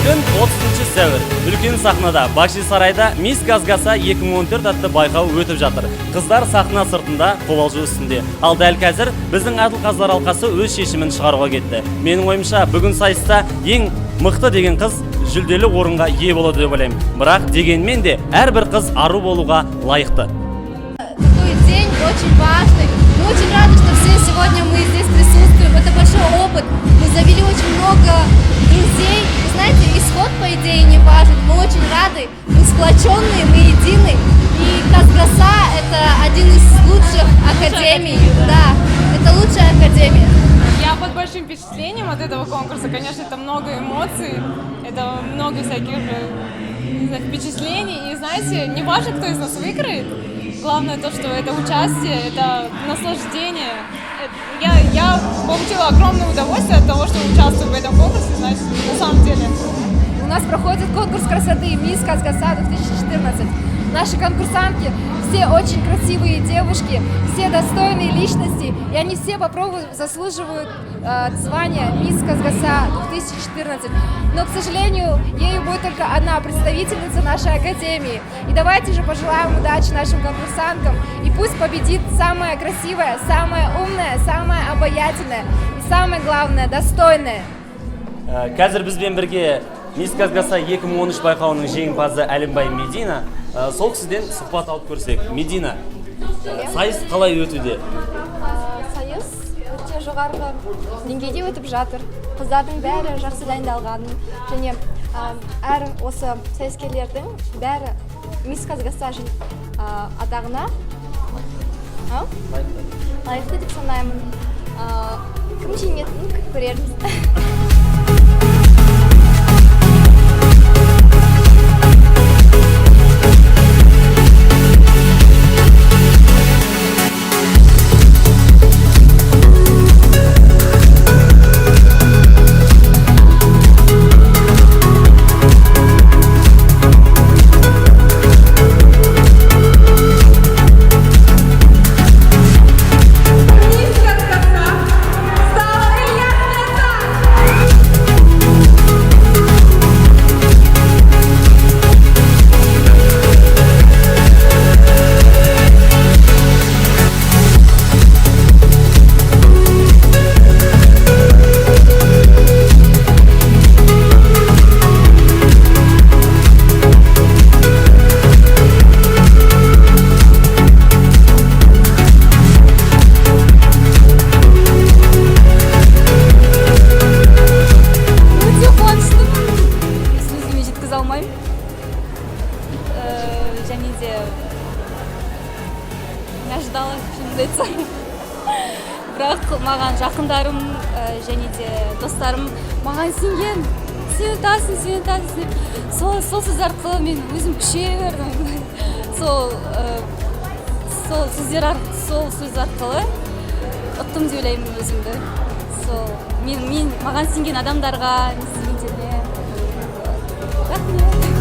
Бүгін 30 сәуір. Үлкен сахнада Бакши сарайда Мисс Казгаса 2014 атты байқау өтіп жатыр. Қыздар сахна сыртында қобалжу үстінде. Ал дәл қазір біздің Әділ Қазылар алқасы өз шешімін шығаруға кетті. Менің ойымша, бүгін сайыста ең мықты деген қыз жүлделі орынға ие болады деп ойлаймын. Бірақ дегенмен де әрбір қыз ару болуға лайықты. Такой день очень важный. Мы очень рады, что все сегодня мы здесь присутствуем. Это большой опыт. Мы завели очень много друзей. Вы знаете, исход, по идее, не важен. Мы очень рады. Мы сплоченные, мы едины. И Казгаса – это один из лучших академий. Да, это лучшая академия. Я под большим впечатлением от этого конкурса. Конечно, это много эмоций, это много всяких впечатлений. И знаете, не важно, кто из нас выиграет. Главное то, что это участие, это наслаждение. Я получила огромное удовольствие от того, что участвую в этом конкурсе, значит, на самом деле. У нас проходит конкурс красоты «Мисс Казгаса 2014». Наши конкурсантки все очень красивые девушки, все достойные личности, и они все заслуживают звания «Мисс Казгаса 2014». Но, к сожалению, ею будет только одна представительница нашей академии. И давайте же пожелаем удачи нашим конкурсанткам, и пусть победит самая красивая, самая умная, самая обаятельная и самое главное, достойная. Қазір бізбен бірге Мисс Казгаса 2013 байқауының жеңімпазы Әлімбай Медина. Сол кісіден сұхбат алып көрсек. Медина, сайыс қалай өтуде? Сайыс өте жоғарғы деңгейде өтіп жатыр. Қыздардың бәрі жақсы дайындалған, және әр осы сайыскерлердің бәрі Мисс Казгаса атағына лайықты деп санаймын. Кім жеңетінін көрерміз. Және де не ожидала, шынымды айтсам. Бірақ маған жақындарым және де достарым маған сенген, сен өтасың деп. Сол сөз арқылы мен өзім күшейе бердім. Сол сөз арқылы ұттым деп ойлаймын өзімді. Мен маған сенген адамдарға, сенгендерге рахмет.